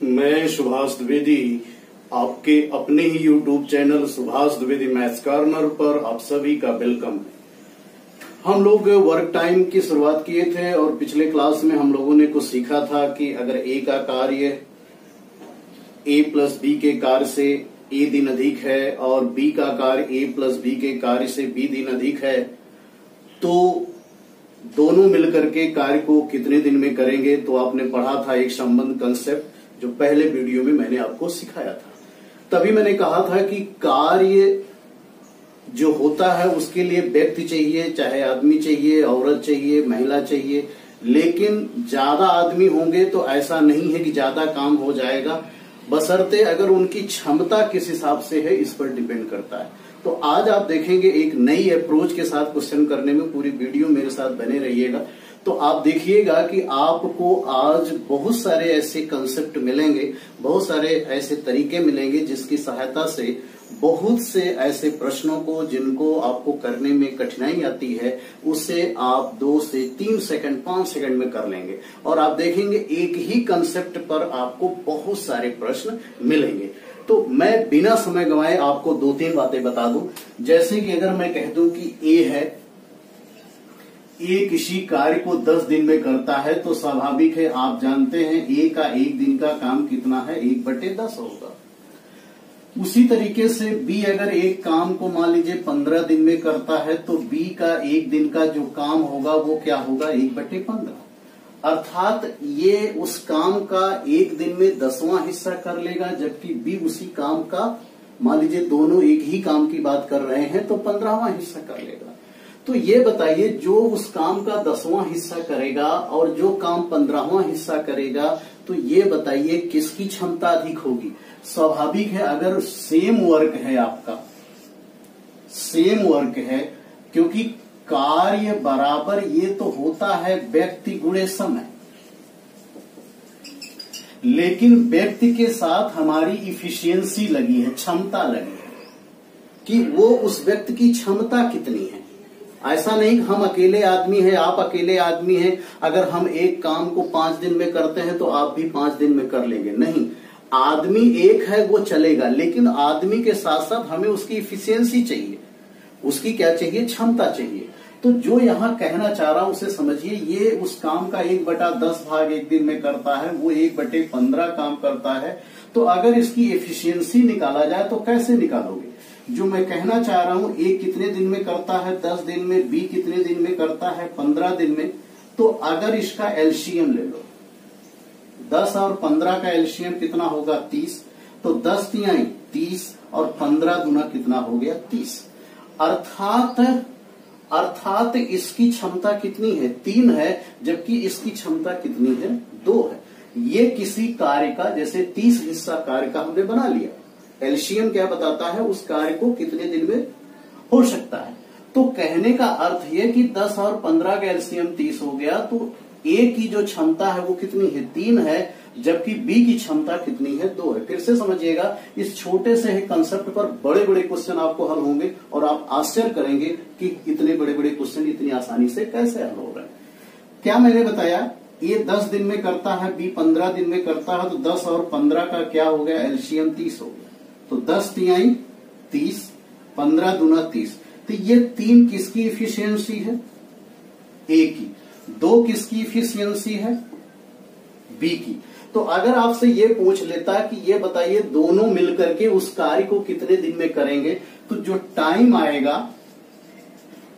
मैं सुभाष द्विवेदी आपके अपने ही YouTube channel Subhash Dwivedi maths corner पर आप सभी का वेलकम है। हम लोग वर्क टाइम की शुरुआत किए थे और पिछले क्लास में हम लोगों ने कुछ सीखा था कि अगर ए का कार्य ए प्लस बी के कार्य से ए दिन अधिक है और बी का कार्य ए प्लस बी के कार्य से बी दिन अधिक है तो दोनों मिलकर के कार्य को कितने दिन में करेंगे। तो आपने पढ़ा था एक संबंध कंसेप्ट जो पहले वीडियो में मैंने आपको सिखाया था। तभी मैंने कहा था कि कार्य जो होता है उसके लिए व्यक्ति चाहिए, चाहे आदमी चाहिए, औरत चाहिए, महिला चाहिए, लेकिन ज्यादा आदमी होंगे तो ऐसा नहीं है कि ज्यादा काम हो जाएगा, बशर्ते अगर उनकी क्षमता किस हिसाब से है इस पर डिपेंड करता है। तो आज आप देखेंगे एक नई अप्रोच के साथ क्वेश्चन करने में, पूरी वीडियो मेरे साथ बने रहिएगा। तो आप देखिएगा कि आपको आज बहुत सारे ऐसे कंसेप्ट मिलेंगे, बहुत सारे ऐसे तरीके मिलेंगे जिसकी सहायता से बहुत से ऐसे प्रश्नों को जिनको आपको करने में कठिनाई आती है उसे आप 2 से 3 सेकंड 5 सेकंड में कर लेंगे और आप देखेंगे एक ही कंसेप्ट पर आपको बहुत सारे प्रश्न मिलेंगे। तो मैं बिना समय गंवाए आपको 2-3 बातें बता दूं। जैसे कि अगर मैं कह दूं कि ए है, ए किसी कार्य को 10 दिन में करता है तो स्वाभाविक है, आप जानते हैं ए का एक दिन का काम कितना है, 1/10 होगा। उसी तरीके से बी अगर एक काम को मान लीजिए 15 दिन में करता है तो बी का एक दिन का जो काम होगा वो क्या होगा, 1/15। अर्थात ये उस काम का एक दिन में 10वां हिस्सा कर लेगा, जबकि बी उसी काम का मान लीजिए दोनों एक ही काम की बात कर रहे हैं तो 15वां हिस्सा कर लेगा। तो ये बताइए जो उस काम का 10वां हिस्सा करेगा और जो काम 15वां हिस्सा करेगा, तो ये बताइए किसकी क्षमता अधिक होगी। स्वाभाविक है अगर सेम वर्क है, आपका सेम वर्क है, क्योंकि कार्य बराबर ये तो होता है व्यक्ति गुणे समय, लेकिन व्यक्ति के साथ हमारी इफिशियंसी लगी है, क्षमता लगी है कि वो उस व्यक्ति की क्षमता कितनी है। ऐसा नहीं कि हम अकेले आदमी हैं, आप अकेले आदमी हैं, अगर हम एक काम को 5 दिन में करते हैं तो आप भी 5 दिन में कर लेंगे, नहीं। आदमी एक है वो चलेगा, लेकिन आदमी के साथ साथ हमें उसकी इफिशियंसी चाहिए, उसकी क्या चाहिए, क्षमता चाहिए। तो जो यहां कहना चाह रहा हूं उसे समझिए, ये उस काम का 1/10 भाग एक दिन में करता है, वो 1/15 काम करता है। तो अगर इसकी एफिशिएंसी निकाला जाए तो कैसे निकालोगे। जो मैं कहना चाह रहा हूं, ए कितने दिन में करता है, 10 दिन में, बी कितने दिन में करता है, 15 दिन में। तो अगर इसका एलसीएम ले लो, 10 और 15 का एलसीएम कितना होगा, 30। तो 10 तिहाई 30 और 15 गुना कितना हो गया, 30। अर्थात इसकी क्षमता कितनी है, 3 है, जबकि इसकी क्षमता कितनी है, 2 है। ये किसी कार्य का, जैसे 30 हिस्सा कार्य का हमने बना लिया, एलसीएम क्या बताता है, उस कार्य को कितने दिन में हो सकता है। तो कहने का अर्थ यह कि 10 और 15 का एलसीएम 30 हो गया, तो ए की जो क्षमता है वो कितनी है, 3 है, जबकि बी की क्षमता कितनी है, 2 है। फिर से समझिएगा, इस छोटे से कंसेप्ट पर बड़े बड़े क्वेश्चन आपको हल होंगे और आप आश्चर्य करेंगे कि इतने बड़े बड़े क्वेश्चन इतनी आसानी से कैसे हल हो रहे हैं। क्या मैंने बताया, ये 10 दिन में करता है, बी 15 दिन में करता है, तो 10 और 15 का क्या हो गया, एलसीएम 30 हो गया। तो 10 तिहाई 30, 15 दूना 30। तो ये 3 किसकी इफिशियंसी है, ए की। 2 किसकी इफिशियंसी है, बी की। तो अगर आपसे ये पूछ लेता कि ये बताइए दोनों मिलकर के उस कार्य को कितने दिन में करेंगे, तो जो टाइम आएगा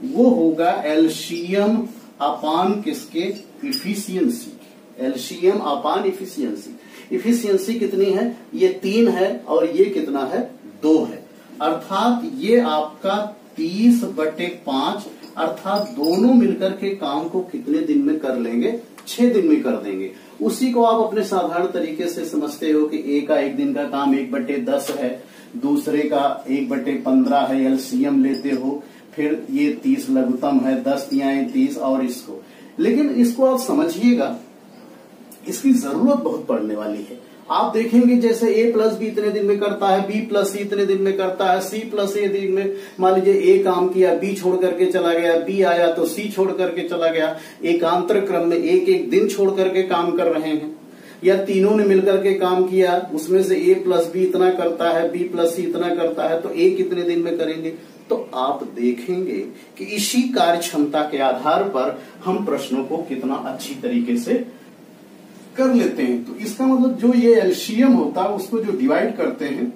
वो होगा एलसीएम अपान किसके, इफिशियंसी। एलसीएम अपान इफिशियंसी। इफिशियंसी कितनी है, ये 3 है और ये कितना है, 2 है। अर्थात ये आपका 30/5, अर्थात दोनों मिलकर के काम को कितने दिन में कर लेंगे, 6 दिन में कर देंगे। उसी को आप अपने साधारण तरीके से समझते हो कि ए का एक दिन का काम 1/10 है, दूसरे का 1/15 है, एलसीएम लेते हो, फिर ये 30 लघुत्तम है, 10 तिहाई 30 और इसको। लेकिन इसको आप समझिएगा, इसकी जरूरत बहुत पड़ने वाली है। आप देखेंगे जैसे ए प्लस बी इतने दिन में करता है, बी प्लस सी इतने दिन में करता है, सी प्लस ए दिन में, मान लीजिए ए काम किया, बी छोड़ करके चला गया, बी आया तो सी छोड़ करके चला गया, एकांतर क्रम में एक एक दिन छोड़ करके काम कर रहे हैं। या तीनों ने मिलकर के काम किया, उसमें से A प्लस बी इतना करता है, B प्लस सी इतना करता है, तो A कितने दिन में करेंगे? तो आप देखेंगे कि इसी कार्य क्षमता के आधार पर हम प्रश्नों को कितना अच्छी तरीके से कर लेते हैं। तो इसका मतलब जो ये एलसीएम होता है उसको जो डिवाइड करते हैं,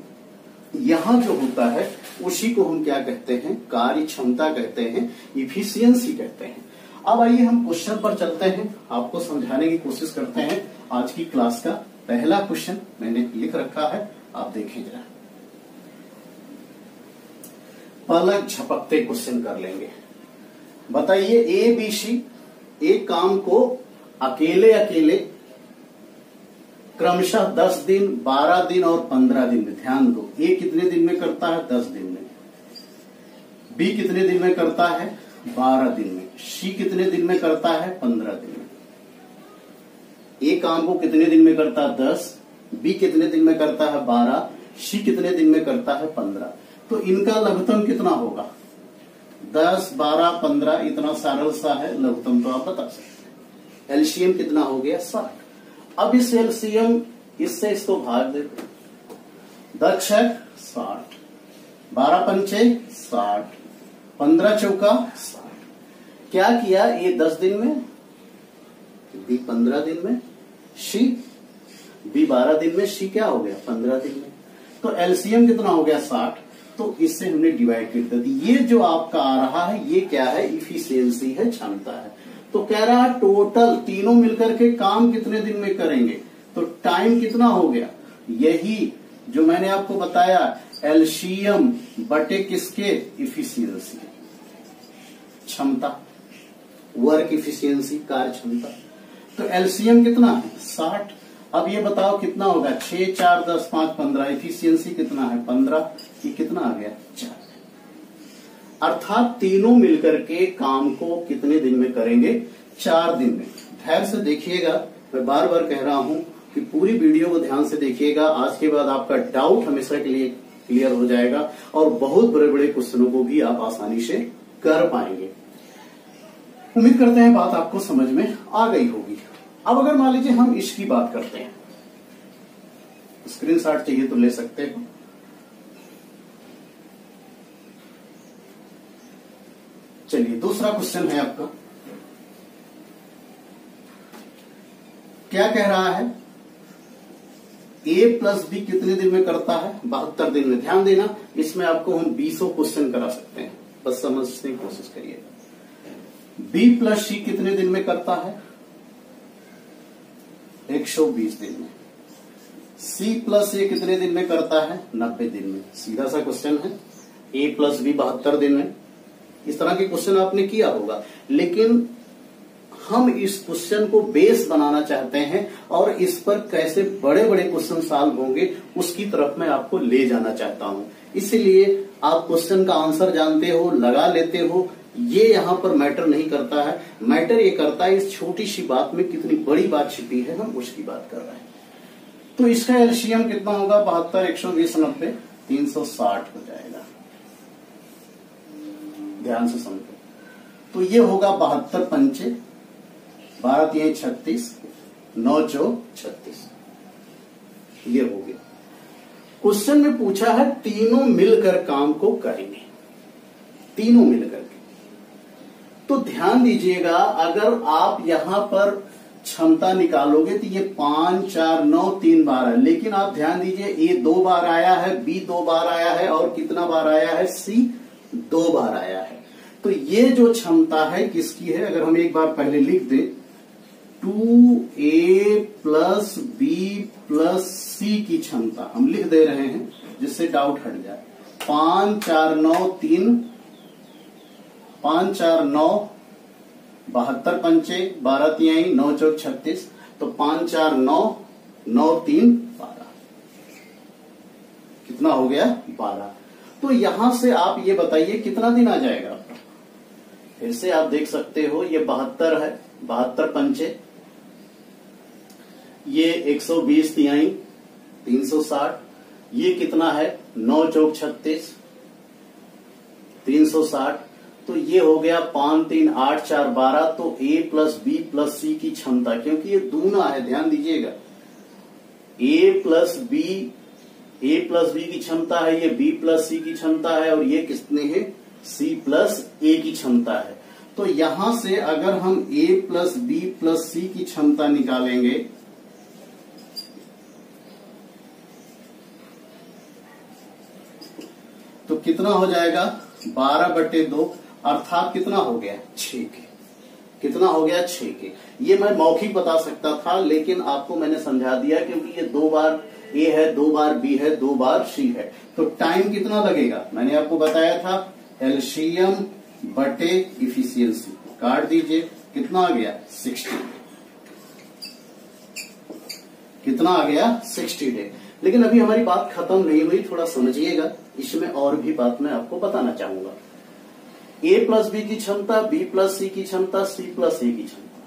यहां जो होता है उसी को हम क्या कहते हैं? कार्य क्षमता कहते हैं, इफिशियंसी कहते हैं। अब आइए हम क्वेश्चन पर चलते हैं, आपको समझाने की कोशिश करते हैं। आज की क्लास का पहला क्वेश्चन मैंने लिख रखा है, आप देखें जरा। पलक झपकते क्वेश्चन कर लेंगे। बताइए ए बी सी एक काम को अकेले अकेले क्रमशः 10 दिन, 12 दिन और 15 दिन में, ध्यान दो, ए कितने दिन में करता है? 10 दिन में। बी कितने दिन में करता है? 12 दिन में। सी कितने दिन में करता है? 15 दिन में। ए काम को कितने दिन में करता है? 10। बी कितने दिन में करता है? 12। सी कितने दिन में करता है? 15। तो इनका लघुत्तम कितना होगा? 10, 12, 15, इतना सरल सा है, लघुत्तम तो आप बता सकते हैं। एलसीएम कितना हो गया? 60। अब इस एलसीएम इससे इसको भाग देते, 10 छक 60, 12 पंचे 60, 15 चौका 60। क्या किया? ये 10 दिन में, बी 15 दिन में, सी बी 12 दिन में, सी क्या हो गया? 15 दिन में। तो एलसीएम कितना हो गया? 60। तो इससे हमने डिवाइड कर दी। ये जो आपका आ रहा है ये क्या है? इफिशियंसी है, क्षमता है। तो कह रहा है टोटल तीनों मिलकर के काम कितने दिन में करेंगे, तो टाइम कितना हो गया? यही जो मैंने आपको बताया, एलसीएम बटे किसके? इफिशियंसी, क्षमता, वर्क इफिशियंसी, कार्य क्षमता। तो एलसीएम कितना है? 60। अब ये बताओ कितना होगा? 6, 4, 10, 5, 15। इफिशियंसी कितना है? 15। ये कितना आ गया? 4। अर्थात तीनों मिलकर के काम को कितने दिन में करेंगे? 4 दिन में। ध्यान से देखिएगा, मैं बार बार कह रहा हूं कि पूरी वीडियो को ध्यान से देखिएगा। आज के बाद आपका डाउट हमेशा के लिए क्लियर हो जाएगा और बहुत बड़े बड़े क्वेश्चनों को भी आप आसानी से कर पाएंगे। उम्मीद करते हैं बात आपको समझ में आ गई होगी। अब अगर मान लीजिए हम इसकी बात करते हैं, स्क्रीनशॉट चाहिए तो ले सकते हो। चलिए दूसरा क्वेश्चन है आपका, क्या कह रहा है? ए प्लस बी कितने दिन में करता है? 72 दिन में। ध्यान देना, इसमें आपको हम 20 क्वेश्चन करा सकते हैं, बस समझने की कोशिश करिएगा। बी प्लस सी कितने दिन में करता है? 120 दिन में। सी प्लस ए कितने दिन में करता है? 90 दिन में। सीधा सा क्वेश्चन है। ए प्लस बी 72 दिन में। इस तरह के क्वेश्चन आपने किया होगा, लेकिन हम इस क्वेश्चन को बेस बनाना चाहते हैं और इस पर कैसे बड़े बड़े क्वेश्चन सॉल्व होंगे उसकी तरफ मैं आपको ले जाना चाहता हूं। इसलिए आप क्वेश्चन का आंसर जानते हो, लगा लेते हो, ये यहां पर मैटर नहीं करता है। मैटर ये करता है इस छोटी सी बात में कितनी बड़ी बात छिपी है, हम उसकी बात कर रहे हैं। तो इसका एलसीएम कितना होगा? 72, 120, 90, 360 हो जाएगा। ध्यान से समझो। तो ये होगा 72 पंचे 12 3 36, 9 चौक 36। ये हो गया। क्वेश्चन में पूछा है तीनों मिलकर काम को करेंगे, तीनों मिलकर के। तो ध्यान दीजिएगा, अगर आप यहां पर क्षमता निकालोगे तो ये 5, 4, 9, 3 बार है, लेकिन आप ध्यान दीजिए ए 2 बार आया है, बी 2 बार आया है और कितना बार आया है? सी 2 बार आया है। तो ये जो क्षमता है किसकी है? अगर हम एक बार पहले लिख दें, 2a प्लस बी प्लस सी की क्षमता हम लिख दे रहे हैं जिससे डाउट हट जाए। 5, 4, 9, 3, 5, 4, 9, 72 पंचे 12 3 9 चौक 36। तो 5, 4, 9, 9 3 12। कितना हो गया? 12। तो यहां से आप ये बताइए कितना दिन आ जाएगा आपका? फिर से आप देख सकते हो, ये 72 है, 72 पंचे, ये 120 तिहाई 360, ये कितना है? 9 चौक 36, 360। तो ये हो गया 5 3 8 4 12। तो ए प्लस बी प्लस सी की क्षमता, क्योंकि ये दूना है, ध्यान दीजिएगा, ए प्लस बी की क्षमता है, ये बी प्लस सी की क्षमता है, और ये कितने है, सी प्लस ए की क्षमता है। तो यहां से अगर हम ए प्लस बी प्लस सी की क्षमता निकालेंगे तो कितना हो जाएगा, 12/2, अर्थात कितना हो गया, 6 के। कितना हो गया, 6 के। ये मैं मौखिक बता सकता था, लेकिन आपको मैंने समझा दिया, क्योंकि ये 2 बार ए है, 2 बार बी है, 2 बार सी है, तो टाइम कितना लगेगा, मैंने आपको बताया था एलसीएम बटे इफिशियंसी, काट दीजिए, कितना आ गया, 60। कितना आ गया, 60 डे। लेकिन अभी हमारी बात खत्म नहीं हुई, थोड़ा समझिएगा, इसमें और भी बात मैं आपको बताना चाहूंगा। ए प्लस बी की क्षमता, बी प्लस सी की क्षमता, सी प्लस ए की क्षमता,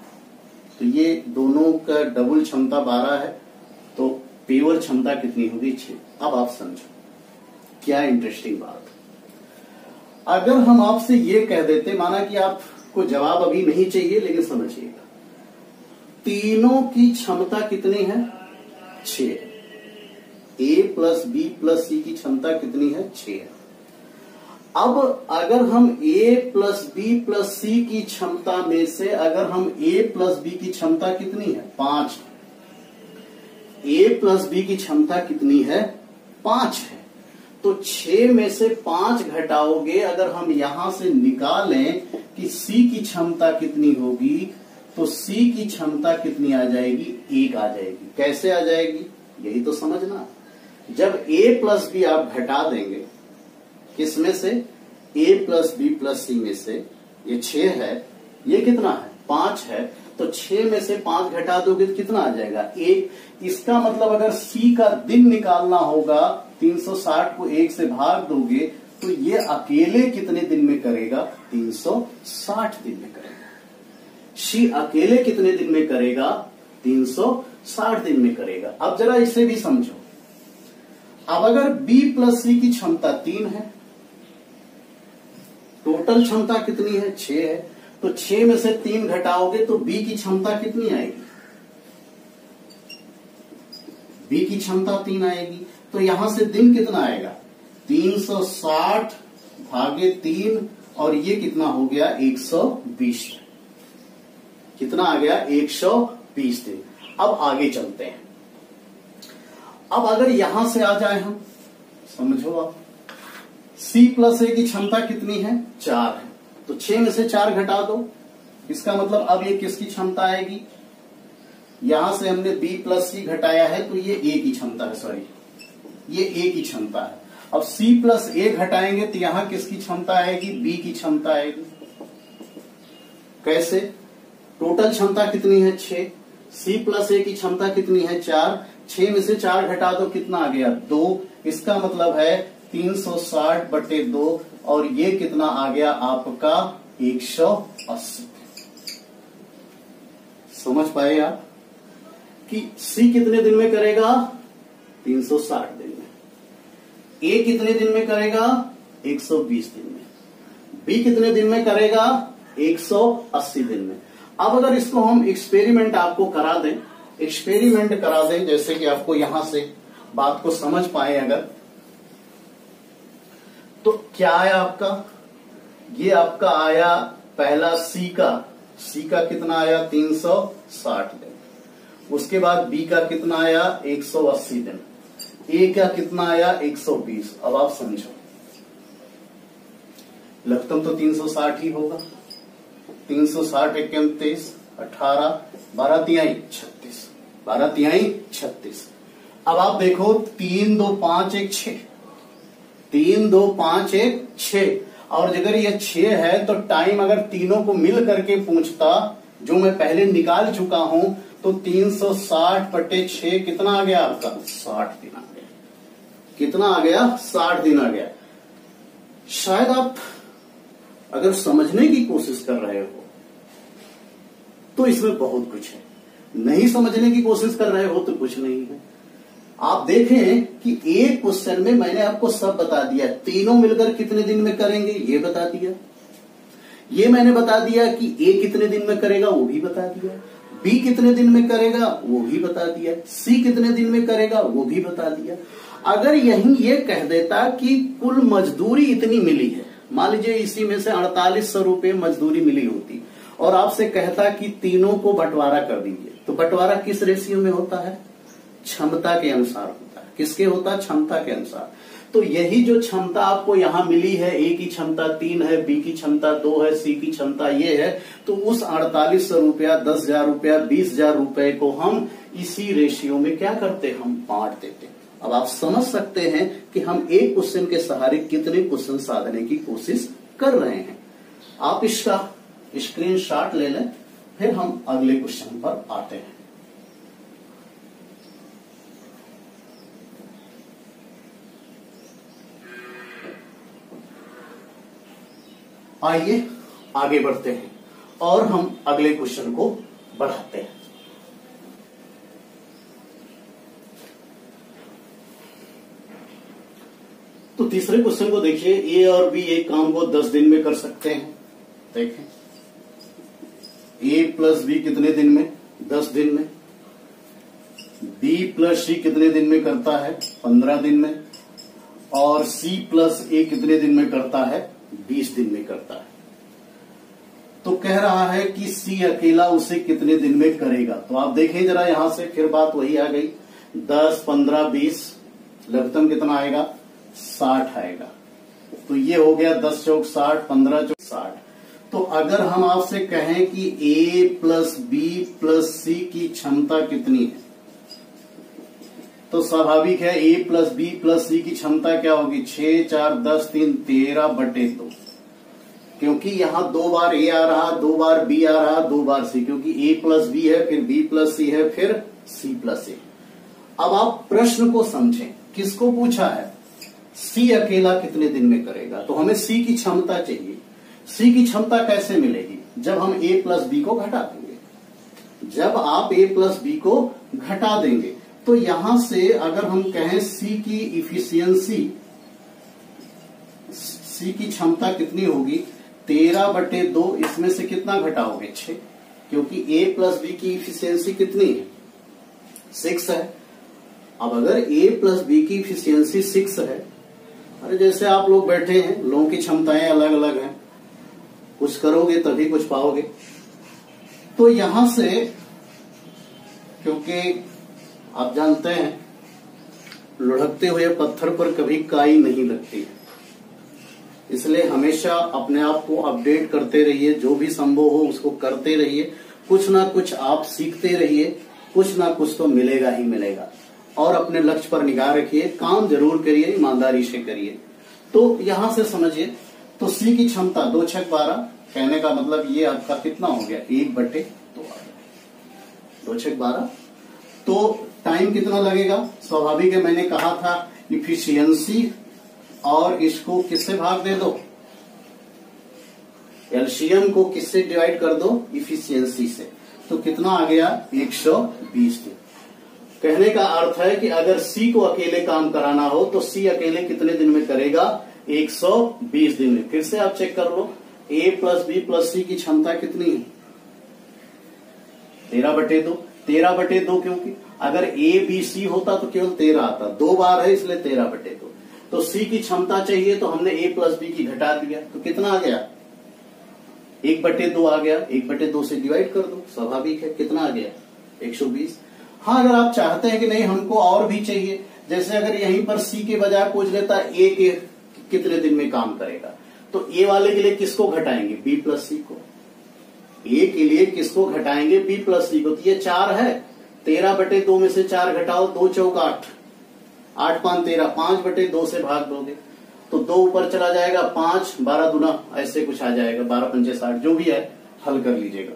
तो ये दोनों का डबल क्षमता 12 है, तो पेवर क्षमता कितनी होगी, 6। अब आप समझो क्या इंटरेस्टिंग बात। अगर हम आपसे ये कह देते, माना कि आपको जवाब अभी नहीं चाहिए, लेकिन समझिएगा, तीनों की क्षमता कितनी है, 6 है। ए प्लस बी प्लस सी की क्षमता कितनी है, 6 है। अब अगर हम ए प्लस बी प्लस सी की क्षमता में से अगर हम ए प्लस बी की क्षमता कितनी है, 5, ए प्लस बी की क्षमता कितनी है, 5 है, तो 6 में से 5 घटाओगे, अगर हम यहां से निकालें कि सी की क्षमता कितनी होगी, तो सी की क्षमता कितनी आ जाएगी, 1 आ जाएगी। कैसे आ जाएगी, यही तो समझना। जब ए प्लस बी आप घटा देंगे, किसमें से, ए प्लस बी प्लस सी में से, ये 6 है, ये कितना है, 5 है, तो 6 में से 5 घटा दोगे तो कितना आ जाएगा, 1। इसका मतलब अगर सी का दिन निकालना होगा, 360 को 1 से भाग दोगे तो ये अकेले कितने दिन में करेगा, 360 दिन में करेगा। सी अकेले कितने दिन में करेगा, 360 दिन में करेगा। अब जरा इसे भी समझो। अब अगर बी प्लस सी की क्षमता 3 है, टोटल क्षमता कितनी है, 6 है, तो 6 में से 3 घटाओगे तो बी की क्षमता कितनी आएगी, बी की क्षमता 3 आएगी। तो यहां से दिन कितना आएगा, 360 भागे 3, और ये कितना हो गया, 120। कितना आ गया, 120 दिन। अब आगे चलते हैं। अब अगर यहां से आ जाए हम, समझो आप, सी प्लस ए की क्षमता कितनी है, 4 है, तो 6 में से 4 घटा दो, इसका मतलब अब ये किसकी क्षमता आएगी, यहां से हमने बी प्लस सी घटाया है, तो ये ए की क्षमता है, सॉरी ये ए की क्षमता है। अब सी प्लस ए घटाएंगे तो यहां किसकी क्षमता आएगी, बी की क्षमता आएगी। कैसे, टोटल क्षमता कितनी है, 6, सी प्लस ए की क्षमता कितनी है, 4, 6 में से 4 घटा दो, कितना आ गया, 2। इसका मतलब है 360/2, और ये कितना आ गया आपका, 180। समझ पाए आप कि सी कितने दिन में करेगा, 360 दिन में, ए कितने दिन में करेगा, 120 दिन में, बी कितने दिन में करेगा, 180 दिन में। अब अगर इसको हम एक्सपेरिमेंट आपको करा दें, एक्सपेरिमेंट करा दें, जैसे कि आपको यहां से बात को समझ पाए अगर, तो क्या आया आपका, ये आपका आया पहला सी का कितना आया, 360 दिन। उसके बाद बी का कितना आया, 180 दिन। ए का कितना आया, 120। अब आप समझो, लघुत्तम तो 360 ही होगा। 360 एकम 23, 18, 12 तिहाई 36, 12 तिहाई 36। अब आप देखो, 3 2 5 1 6, 3 2 5 1 6, और अगर ये 6 है तो टाइम अगर तीनों को मिल करके पूछता, जो मैं पहले निकाल चुका हूं, तो 360/6 कितना आ गया आपका, 60 दिन आ गया। कितना आ गया, 60 दिन आ गया। शायद आप अगर समझने की कोशिश कर रहे हो तो इसमें बहुत कुछ है, नहीं समझने की कोशिश कर रहे हो तो कुछ नहीं है। आप देखें कि एक क्वेश्चन में मैंने आपको सब बता दिया, तीनों मिलकर कितने दिन में करेंगे ये बता दिया, ये मैंने बता दिया कि ए कितने दिन में करेगा वो भी बता दिया, बी कितने दिन में करेगा वो भी बता दिया, सी कितने दिन में करेगा वो भी बता दिया। अगर यही ये कह देता कि कुल मजदूरी इतनी मिली है, मान लीजिए इसी में से 4800 रुपये मजदूरी मिली होती और आपसे कहता कि तीनों को बंटवारा कर दीजिए, तो बंटवारा किस रेशियो में होता है? क्षमता के अनुसार होता है। किसके होता है? क्षमता के अनुसार। तो यही जो क्षमता आपको यहां मिली है, ए की क्षमता 3 है, बी की क्षमता 2 है, सी की क्षमता ये है, तो उस 4800 रुपया, 10,000 रुपया, 20,000 रुपए को हम इसी रेशियो में क्या करते? हम बांट देते। अब आप समझ सकते हैं कि हम एक क्वेश्चन के सहारे कितने क्वेश्चन साधने की कोशिश कर रहे हैं। आप इसका स्क्रीनशॉट ले लें, फिर हम अगले क्वेश्चन पर आते हैं। आइए आगे बढ़ते हैं और हम अगले क्वेश्चन को बढ़ाते हैं। तो तीसरे क्वेश्चन को देखिए, ए और बी एक काम को 10 दिन में कर सकते हैं। देखें, ए प्लस बी कितने दिन में? 10 दिन में। बी प्लस सी कितने दिन में करता है? 15 दिन में। और सी प्लस ए कितने दिन में करता है? 20 दिन में करता है। तो कह रहा है कि सी अकेला उसे कितने दिन में करेगा। तो आप देखें जरा, यहां से फिर बात वही आ गई, 10, 15, 20, लघुत्तम कितना आएगा? 60 आएगा। तो ये हो गया 10 चौक 60, 15 चौक 60। तो अगर हम आपसे कहें कि ए प्लस बी प्लस सी की क्षमता कितनी है, तो स्वाभाविक है ए प्लस बी प्लस सी की क्षमता क्या होगी? 6, 4, 10, 3, 13/2। क्योंकि यहां 2 बार ए आ रहा, 2 बार बी आ रहा, 2 बार सी, क्योंकि ए प्लस बी है, फिर बी प्लस सी है, फिर सी प्लस ए। अब आप प्रश्न को समझें, किसको पूछा है? सी अकेला कितने दिन में करेगा। तो हमें सी की क्षमता चाहिए। सी की क्षमता कैसे मिलेगी? जब हम ए प्लस बी को घटा देंगे। जब आप ए प्लस बी को घटा देंगे तो यहां से अगर हम कहें सी की इफिशियंसी, सी की क्षमता कितनी होगी? 13/2। इसमें से कितना घटाओगे? 6, क्योंकि ए प्लस बी की इफिशियंसी कितनी है? 6 है। अब अगर ए प्लस बी की इफिशियंसी 6 है, अरे जैसे आप लोग बैठे हैं, लोगों की क्षमताएं अलग अलग हैं, कुछ करोगे तभी कुछ पाओगे। तो यहां से, क्योंकि आप जानते हैं लुढ़कते हुए पत्थर पर कभी काई नहीं लगती है, इसलिए हमेशा अपने आप को अपडेट करते रहिए, जो भी संभव हो उसको करते रहिए, कुछ ना कुछ आप सीखते रहिए, कुछ ना कुछ तो मिलेगा ही मिलेगा। और अपने लक्ष्य पर निगाह रखिए, काम जरूर करिए, ईमानदारी से करिए। तो यहां से समझिए, तो सी की क्षमता 2 छक 12, कहने का मतलब ये आपका कितना हो गया? 1/2 आ गया। 2 छक 12। तो टाइम कितना लगेगा? स्वाभाविक है, मैंने कहा था इफिशियंसी और इसको किससे भाग दे दो? एलसीएम को किससे डिवाइड कर दो? इफिशियंसी से। तो कितना आ गया? 120 दिन। कहने का अर्थ है कि अगर सी को अकेले काम कराना हो तो सी अकेले कितने दिन में करेगा? 120 दिन में। फिर से आप चेक कर लो, ए प्लस बी प्लस सी की क्षमता कितनी है? 13/2। 13/2 क्योंकि अगर ए बी सी होता तो केवल 13 आता, 2 बार है इसलिए 13/2। तो सी की क्षमता चाहिए तो हमने ए प्लस बी की घटा दिया, तो कितना आ गया? 1/2 आ गया। 1/2 से डिवाइड कर दो, स्वाभाविक है। कितना आ गया? 120। हाँ, अगर आप चाहते हैं कि नहीं हमको और भी चाहिए, जैसे अगर यहीं पर सी के बजाय पूछ लेता ए के कितने दिन में काम करेगा, तो ए वाले के लिए किसको घटाएंगे? बी प्लस सी को। ए के लिए किसको घटाएंगे? बी प्लस सी को। तो ये 4 है, 13/2 में से 4 घटाओ, 2 चौक 8, 8 5 13, 5/2 से भाग दोगे तो 2 ऊपर चला जाएगा, 5, 12 दूना ऐसे कुछ आ जाएगा, 12 पंचे 60, जो भी है हल कर लीजिएगा।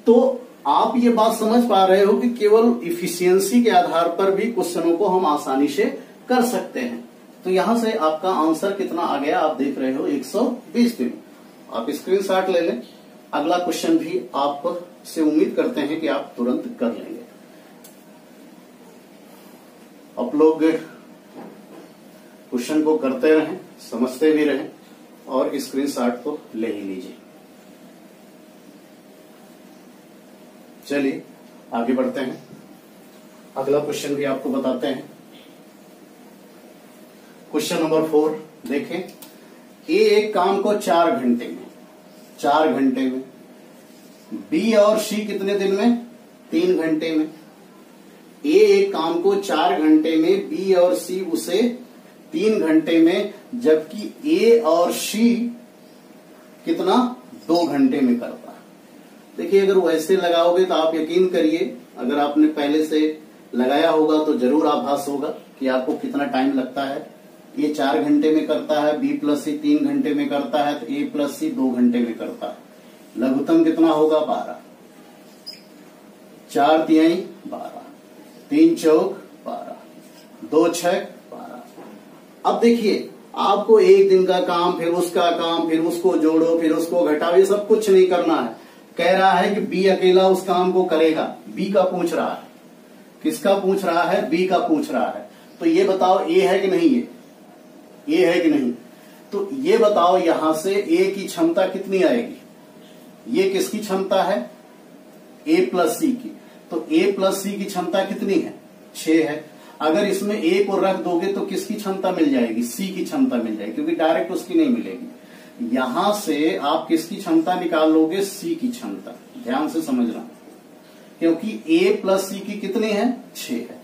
तो आप ये बात समझ पा रहे हो कि केवल इफिशियंसी के आधार पर भी क्वेश्चनों को हम आसानी से कर सकते हैं। तो यहां से आपका आंसर कितना आ गया? आप देख रहे हो 120 दिन। आप स्क्रीनशॉट ले लें। अगला क्वेश्चन भी आप से उम्मीद करते हैं कि आप तुरंत कर लेंगे। आप लोग क्वेश्चन को करते रहें, समझते भी रहें और स्क्रीनशॉट तो ले ही लीजिए। चलिए आगे बढ़ते हैं, अगला क्वेश्चन भी आपको बताते हैं। क्वेश्चन नंबर 4 देखें। ए एक काम को 4 घंटे में, बी और सी कितने दिन में? 3 घंटे में। ए एक काम को 4 घंटे में, बी और सी उसे 3 घंटे में, जबकि ए और सी कितना? 2 घंटे में करता है। देखिए अगर वैसे लगाओगे तो आप यकीन करिए, अगर आपने पहले से लगाया होगा तो जरूर आभास होगा कि आपको कितना टाइम लगता है। ये 4 घंटे में करता है, बी प्लस सी 3 घंटे में करता है, तो ए प्लस सी 2 घंटे में करता है। लघुत्तम कितना होगा? 12। 4 तिहाई 12, 3 चौक 12, 2 छक 12। अब देखिए आपको एक दिन का काम, फिर उसका काम, फिर उसको जोड़ो, फिर उसको घटाओ, ये सब कुछ नहीं करना है। कह रहा है कि बी अकेला उस काम को करेगा। बी का पूछ रहा है, किसका पूछ रहा है? बी का पूछ रहा है। तो ये बताओ ए है कि नहीं? ये है कि नहीं? तो ये बताओ यहां से ए की क्षमता कितनी आएगी? ये किसकी क्षमता है? ए प्लस सी की। तो ए प्लस सी की क्षमता कितनी है? 6 है। अगर इसमें ए को रख दोगे तो किसकी क्षमता मिल जाएगी? सी की क्षमता मिल जाएगी, क्योंकि डायरेक्ट उसकी नहीं मिलेगी। यहां से आप किसकी क्षमता निकाल लोगे? सी की क्षमता। ध्यान से समझना, क्योंकि ए प्लस सी की कितनी है? 6 है।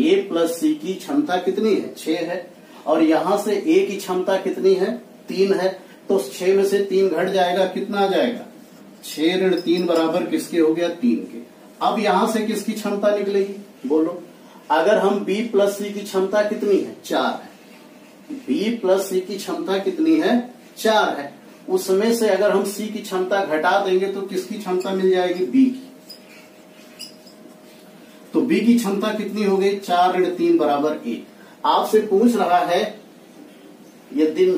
ए प्लस सी की क्षमता कितनी है? 6 है। और यहां से ए की क्षमता कितनी है? 3 है। तो 6 में से 3 घट जाएगा, कितना आ जाएगा? 6 ऋण 3 बराबर किसके हो गया? 3 के। अब यहां से किसकी क्षमता निकलेगी? बोलो। अगर हम बी प्लस सी की क्षमता कितनी है? 4 है। बी प्लस सी की क्षमता कितनी है? 4 है। उसमें से अगर हम सी की क्षमता घटा देंगे तो किसकी क्षमता मिल जाएगी? बी की। तो बी की क्षमता कितनी हो गई? 4 ऋण 3 बराबर 1। आपसे पूछ रहा है ये दिन,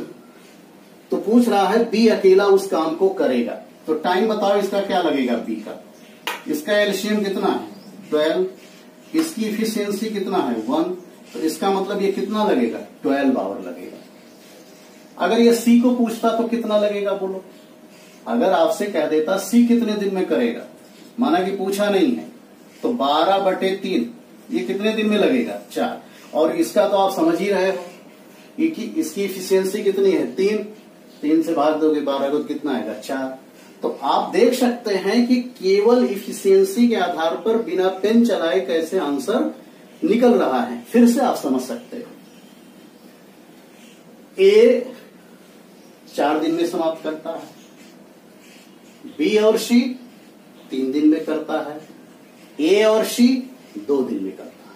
तो पूछ रहा है बी अकेला उस काम को करेगा। तो टाइम बताओ इसका क्या लगेगा? बी का। इसका एलसीएम कितना है? 12। इसकी इफिशियंसी कितना है? 1। तो इसका मतलब ये कितना लगेगा? 12 आवर लगेगा। अगर ये सी को पूछता तो कितना लगेगा? बोलो। अगर आपसे कह देता सी कितने दिन में करेगा, माना कि पूछा नहीं है, तो 12/3 ये कितने दिन में लगेगा? 4। और इसका तो आप समझ ही रहे हो, इसकी इफिशियंसी कितनी है? 3 से भाग दोगे 12 को, कितना आएगा? 4। तो आप देख सकते हैं कि केवल इफिशियंसी के आधार पर बिना पेन चलाए कैसे आंसर निकल रहा है। फिर से आप समझ सकते हो। ए 4 दिन में समाप्त करता है, बी और सी 3 दिन में करता है, ए और सी 2 दिन में करता है।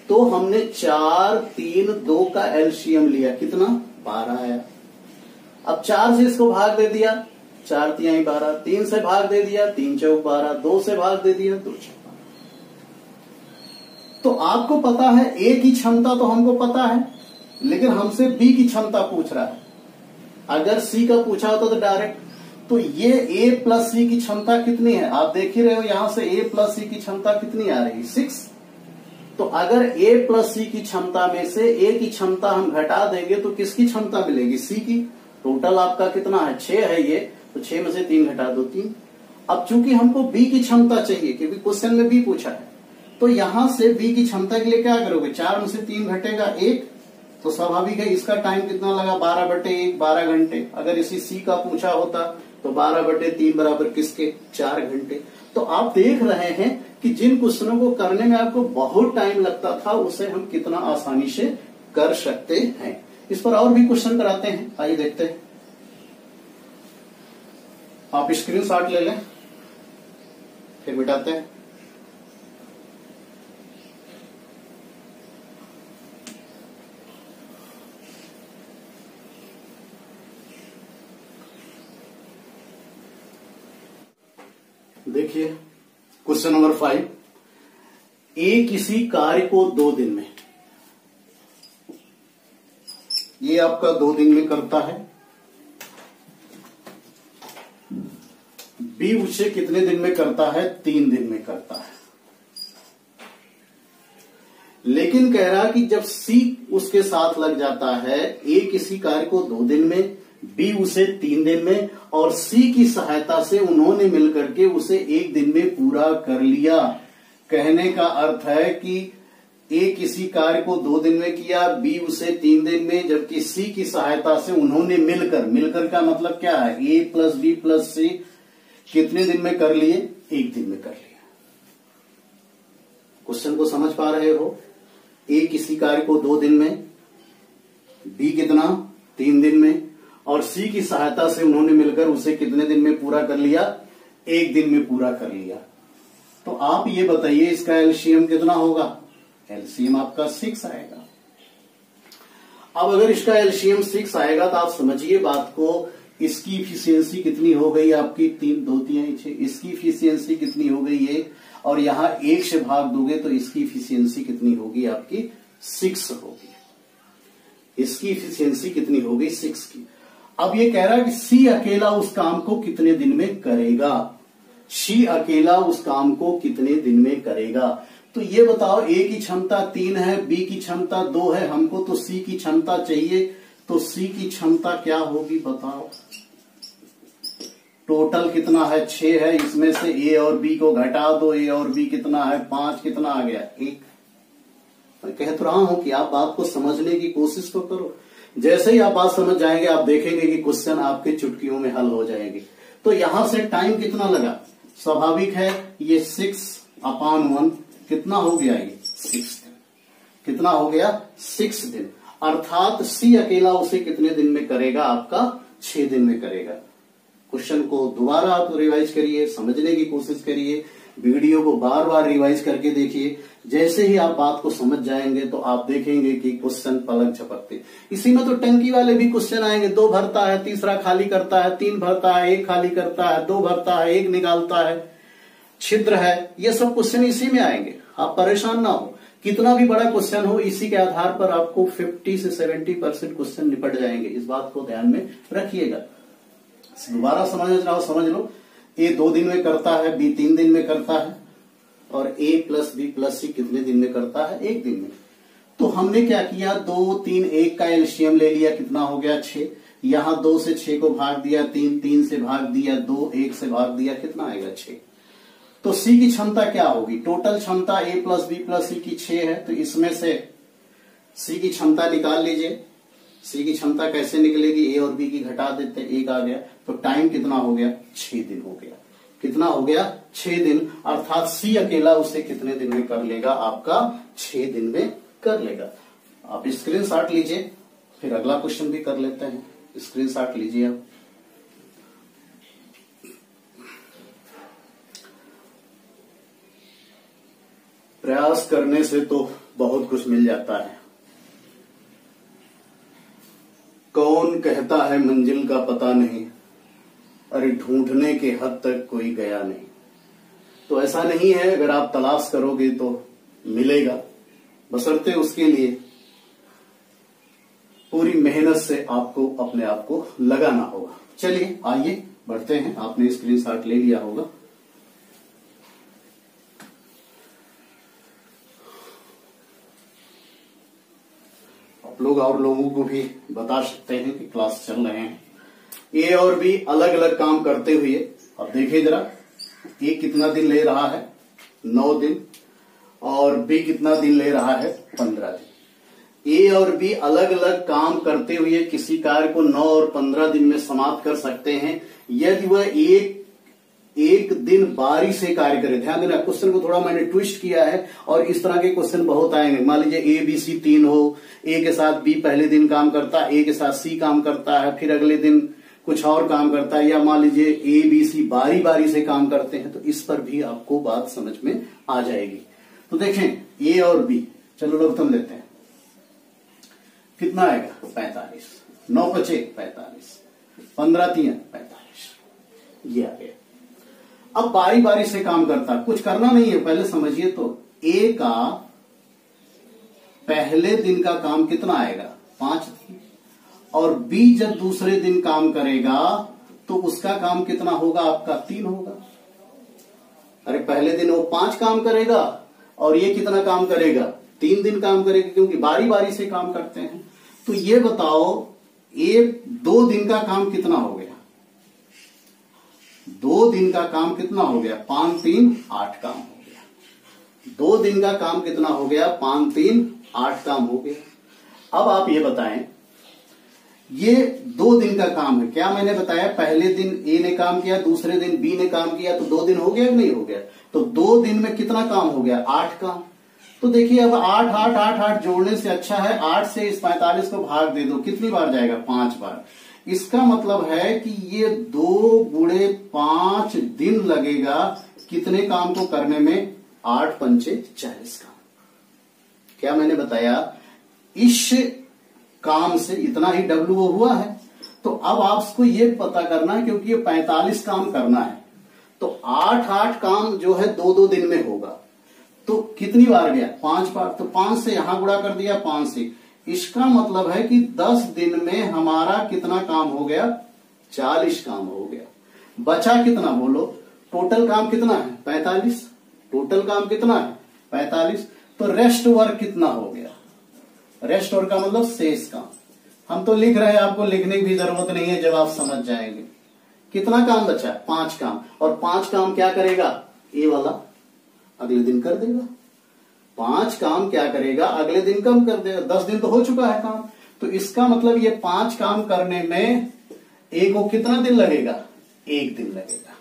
तो हमने 4, 3, 2 का एलसीएम लिया, कितना? 12 आया। अब 4 से इसको भाग दे दिया, 4 तिहाई 12, 3 से भाग दे दिया, 3 चौक 12, 2 से भाग दे दिया, 2 छक 12। तो आपको पता है ए की क्षमता तो हमको पता है, लेकिन हमसे बी की क्षमता पूछ रहा है। अगर सी का पूछा होता तो डायरेक्ट, तो ये ए प्लस सी की क्षमता कितनी है? आप देख ही रहे हो, यहां से ए प्लस सी की क्षमता कितनी आ रही? 6। तो अगर ए प्लस सी की क्षमता में से ए की क्षमता हम घटा देंगे तो किसकी क्षमता मिलेगी? सी की। टोटल आपका कितना है? 6 है ये, तो 6 में से 3 घटा दो, 3। अब चूंकि हमको बी की क्षमता चाहिए, क्योंकि क्वेश्चन में बी पूछा है, तो यहां से बी की क्षमता के लिए क्या करोगे? 4 में से 3 घटेगा 1, तो स्वाभाविक है इसका टाइम कितना लगा? 12/1, 12 घंटे। अगर इसी सी का पूछा होता तो 12/3 बराबर किसके? 4 घंटे। तो आप देख रहे हैं कि जिन क्वेश्चनों को करने में आपको बहुत टाइम लगता था, उसे हम कितना आसानी से कर सकते हैं। इस पर और भी क्वेश्चन कराते हैं, आइए देखते हैं। आप स्क्रीनशॉट ले लें, फिर मिटाते हैं। देखिए क्वेश्चन नंबर 5। ए किसी कार्य को 2 दिन में, ये आपका 2 दिन में करता है, बी उसे कितने दिन में करता है? 3 दिन में करता है। लेकिन कह रहा कि जब सी उसके साथ लग जाता है, ए किसी कार्य को 2 दिन में, बी उसे 3 दिन में, और सी की सहायता से उन्होंने मिलकर के उसे 1 दिन में पूरा कर लिया। कहने का अर्थ है कि ए किसी कार्य को 2 दिन में किया, बी उसे 3 दिन में, जबकि सी की सहायता से उन्होंने मिलकर का मतलब क्या है, ए प्लस बी प्लस सी कितने दिन में कर लिए, 1 दिन में कर लिया। क्वेश्चन को समझ पा रहे हो? ए किसी कार्य को 2 दिन में, बी कितना 3 दिन में, और सी की सहायता से उन्होंने मिलकर उसे कितने दिन में पूरा कर लिया, 1 दिन में पूरा कर लिया। तो आप ये बताइए इसका एलसीएम कितना होगा? एलसीएम आपका 6 आएगा। अब अगर इसका एलसीएम 6 आएगा तो आप समझिए बात को, इसकी इफिशियंसी कितनी हो गई आपकी 3, 2 3 6, इसकी इफिशियंसी कितनी हो गई है, और यहां 1 से भाग दोगे तो इसकी इफिशियंसी कितनी होगी आपकी 6 होगी। इसकी इफिशियंसी कितनी होगी 6 की। अब ये कह रहा है कि सी अकेला उस काम को कितने दिन में करेगा, सी अकेला उस काम को कितने दिन में करेगा। तो ये बताओ, ए की क्षमता 3 है, बी की क्षमता 2 है, हमको तो सी की क्षमता चाहिए, तो सी की क्षमता क्या होगी बताओ। टोटल कितना है 6 है, इसमें से ए और बी को घटा दो, ए और बी कितना है 5, कितना आ गया 1। मैं कह तो रहा हूं कि आप बात को समझने की कोशिश तो करो। जैसे ही आप बात समझ जाएंगे आप देखेंगे कि क्वेश्चन आपके चुटकियों में हल हो जाएंगे। तो यहां से टाइम कितना लगा, स्वाभाविक है ये 6/1 कितना हो गया, ये 6 दिन। कितना हो गया 6 दिन, अर्थात सी अकेला उसे कितने दिन में करेगा, आपका 6 दिन में करेगा। क्वेश्चन को दोबारा आप रिवाइज करिए, समझने की कोशिश करिए, वीडियो को बार बार रिवाइज करके देखिए। जैसे ही आप बात को समझ जाएंगे तो आप देखेंगे कि क्वेश्चन पलक झपकते। इसी में तो टंकी वाले भी क्वेश्चन आएंगे, 2 भरता है, तीसरा खाली करता है, 3 भरता है, 1 खाली करता है, 2 भरता है, 1 निकालता है, छिद्र है, ये सब क्वेश्चन इसी में आएंगे। आप परेशान ना हो, कितना भी बड़ा क्वेश्चन हो इसी के आधार पर आपको 50 से 70% क्वेश्चन निपट जाएंगे। इस बात को ध्यान में रखिएगा। दोबारा समझ रहा हो समझ लो, ए 2 दिन में करता है, बी 3 दिन में करता है, और ए प्लस बी प्लस सी कितने दिन में करता है, 1 दिन में। तो हमने क्या किया, 2 3 1 का एलसीएम ले लिया, कितना हो गया 6। यहां 2 से 6 को भाग दिया, 3 3 से भाग दिया, 2 1 से भाग दिया, कितना आएगा 6। तो सी की क्षमता क्या होगी, टोटल क्षमता ए प्लस बी प्लस सी की 6 है, तो इसमें से सी की क्षमता निकाल लीजिए। सी की क्षमता कैसे निकलेगी, ए और बी की घटा देते हैं, 1 आ गया। तो टाइम कितना हो गया 6 दिन हो गया। कितना हो गया 6 दिन, अर्थात सी अकेला उसे कितने दिन में कर लेगा, आपका 6 दिन में कर लेगा। आप स्क्रीनशॉट लीजिए, फिर अगला क्वेश्चन भी कर लेते हैं। स्क्रीनशॉट लीजिए आप। प्रयास करने से तो बहुत कुछ मिल जाता है। कौन कहता है मंजिल का पता नहीं, अरे ढूंढने के हद तक कोई गया नहीं। तो ऐसा नहीं है, अगर आप तलाश करोगे तो मिलेगा, बशर्ते उसके लिए पूरी मेहनत से आपको अपने आप को लगाना होगा। चलिए आइए बढ़ते हैं। आपने स्क्रीनशॉट ले लिया होगा। आप लोग और लोगों को भी बता सकते हैं कि क्लास चल रहे हैं। ए और बी अलग अलग काम करते हुए, अब देखिए जरा, ए कितना दिन ले रहा है 9 दिन, और बी कितना दिन ले रहा है 15 दिन। ए और बी अलग अलग काम करते हुए किसी कार्य को 9 और 15 दिन में समाप्त कर सकते हैं यदि वह एक दिन बारी से कार्य करे। ध्यान देना, क्वेश्चन को थोड़ा मैंने ट्विस्ट किया है, और इस तरह के क्वेश्चन बहुत आएंगे। मान लीजिए ए बी सी 3 हो, ए के साथ बी पहले दिन काम करता है, ए के साथ सी काम करता है, फिर अगले दिन कुछ और काम करता है, या मान लीजिए ए बी सी बारी बारी से काम करते हैं, तो इस पर भी आपको बात समझ में आ जाएगी। तो देखें ए और बी, चलो लघुत्तम लेते हैं, कितना आएगा 45, 9 5 45, 15 3 45, ये आ गया। अब बारी बारी से काम करता, कुछ करना नहीं है, पहले समझिए। तो ए का पहले दिन का काम कितना आएगा 5 दिन, और बी जब दूसरे दिन काम करेगा तो उसका काम कितना होगा, आपका 3 होगा। अरे पहले दिन वो 5 काम करेगा और ये कितना काम करेगा, 3 दिन काम करेगा, क्योंकि बारी बारी से काम करते हैं। तो ये बताओ ये 2 दिन का काम कितना हो गया? 2 दिन का काम कितना हो गया? 5 3 8 काम हो गया। 2 दिन का काम कितना हो गया? 5 3 8 काम हो गया। अब आप ये बताएं, ये 2 दिन का काम है। क्या मैंने बताया? पहले दिन ए ने काम किया, दूसरे दिन बी ने काम किया, तो 2 दिन हो गया कि नहीं हो गया? तो 2 दिन में कितना काम हो गया? 8 काम। तो देखिए अब 8 8 8 8 जोड़ने से अच्छा है 8 से इस 45 को भाग दे दो। कितनी बार जाएगा? 5 बार। इसका मतलब है कि ये 2 गुणे 5 दिन लगेगा कितने काम को करने में? 8 पंचे 40 काम। क्या मैंने बताया? इस काम से इतना ही डब्ल्यू हुआ है। तो अब आपको ये पता करना है, क्योंकि ये 45 काम करना है, तो 8 8 काम जो है 2 दिन में होगा। तो कितनी बार गया? 5 बार। तो 5 से यहां गुणा कर दिया, 5 से। इसका मतलब है कि 10 दिन में हमारा कितना काम हो गया? 40 काम हो गया। बचा कितना बोलो? टोटल काम कितना है? 45। टोटल काम कितना है? 45। तो रेस्ट वर्क कितना हो गया? रेस्ट वर्क का मतलब शेष काम। हम तो लिख रहे हैं, आपको लिखने की भी जरूरत नहीं है, जब आप समझ जाएंगे। कितना काम बचा? 5 काम। और 5 काम क्या करेगा? ए वाला अगले दिन कर देगा। 5 काम क्या करेगा? अगले दिन कम कर देगा। 10 दिन तो हो चुका है काम। तो इसका मतलब ये 5 काम करने में ए को कितना दिन लगेगा? 1 दिन लगेगा।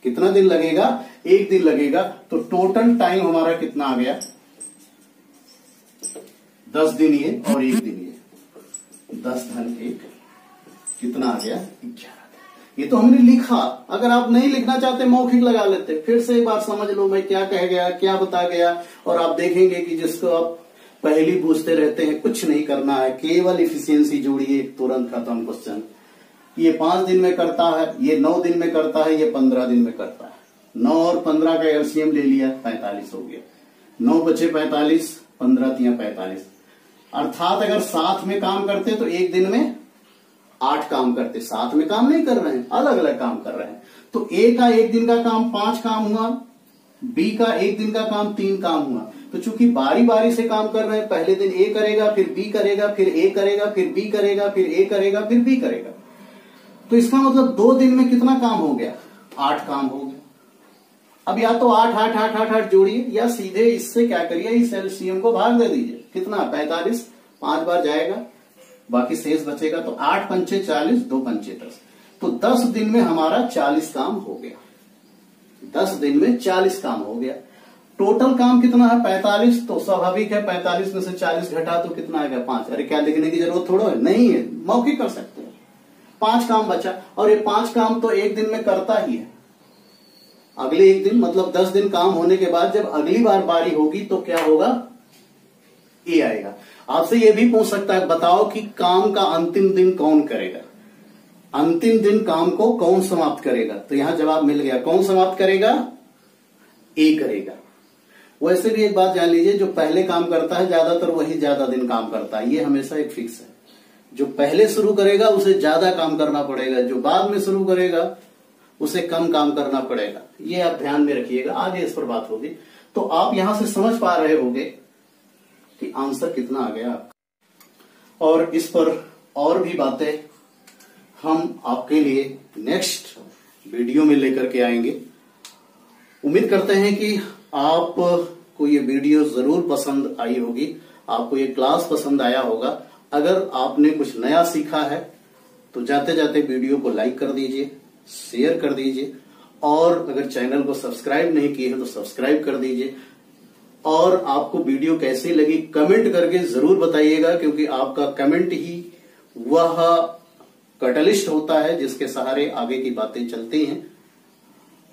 कितना दिन लगेगा? 1 दिन लगेगा। तो टोटल टाइम हमारा कितना आ गया? 10 दिन ये और 1 दिन ये। 10 धन 1 कितना आ गया? 11। ये तो हमने लिखा। अगर आप नहीं लिखना चाहते मौखिक लगा लेते। फिर से एक बार समझ लो मैं क्या कह गया, क्या बता गया। और आप देखेंगे कि जिसको आप पहली पूछते रहते हैं, कुछ नहीं करना है, केवल इफिशियंसी जोड़िए, तुरंत खत्म क्वेश्चन। ये 5 दिन में करता है, ये 9 दिन में करता है, ये 15 दिन में करता है। 9 और 15 का एलसीएम ले लिया, 45 हो गया। 9 बचे 45, 15 तिया 45। अर्थात अगर साथ में काम करते तो 1 दिन में 8 काम करते। साथ में काम नहीं कर रहे हैं, अलग अलग काम कर रहे हैं। तो ए का 1 दिन का काम 5 काम हुआ, बी का 1 दिन का काम 3 काम हुआ। तो चूंकि बारी बारी से काम कर रहे हैं, पहले दिन ए करेगा, फिर बी करेगा, फिर ए करेगा, फिर बी करेगा, फिर ए करेगा, फिर बी करेगा। तो इसका मतलब 2 दिन में कितना काम हो गया? 8 काम हो गया। अब या तो 8 8 8 8 8 जोड़िए, या सीधे इससे क्या करिए, इस एलसीएम को भाग दे दीजिए। कितना? 45। 5 बार जाएगा, बाकी शेष बचेगा। तो 8 पंचे 40, 2 पंचे 10। तो 10 दिन में हमारा 40 काम हो गया। 10 दिन में 40 काम हो गया। टोटल काम कितना है? 45। तो स्वाभाविक है 45 में से 40 घटा तो कितना आएगा? 5। अरे क्या लिखने की जरूरत थोड़ा है, नहीं है, मौखिक कर सकते हैं। 5 काम बचा, और ये 5 काम तो 1 दिन में करता ही है। अगले 1 दिन मतलब 10 दिन काम होने के बाद जब अगली बार बारी होगी तो क्या होगा? ए आएगा। आपसे ये भी पूछ सकता है, बताओ कि काम का अंतिम दिन कौन करेगा? अंतिम दिन काम को कौन समाप्त करेगा? तो यहां जवाब मिल गया। कौन समाप्त करेगा? ए करेगा। वैसे भी एक बात जान लीजिए, जो पहले काम करता है ज्यादातर वही ज्यादा दिन काम करता है। ये हमेशा एक फिक्स है। जो पहले शुरू करेगा उसे ज्यादा काम करना पड़ेगा, जो बाद में शुरू करेगा उसे कम काम करना पड़ेगा। ये आप ध्यान में रखिएगा, आगे इस पर बात होगी। तो आप यहां से समझ पा रहे होंगे कि आंसर कितना आ गया। और इस पर और भी बातें हम आपके लिए नेक्स्ट वीडियो में लेकर के आएंगे। उम्मीद करते हैं कि आपको ये वीडियो जरूर पसंद आई होगी, आपको ये क्लास पसंद आया होगा। अगर आपने कुछ नया सीखा है तो जाते जाते वीडियो को लाइक कर दीजिए, शेयर कर दीजिए, और अगर चैनल को सब्सक्राइब नहीं किए हैं तो सब्सक्राइब कर दीजिए। और आपको वीडियो कैसी लगी कमेंट करके जरूर बताइएगा, क्योंकि आपका कमेंट ही वह कैटलिस्ट होता है जिसके सहारे आगे की बातें चलती हैं।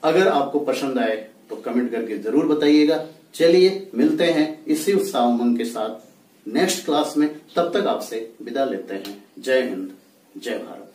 अगर आपको पसंद आए तो कमेंट करके जरूर बताइएगा। चलिए मिलते हैं इसी उत्साह उमंग के साथ नेक्स्ट क्लास में। तब तक आपसे विदा लेते हैं। जय हिंद, जय भारत।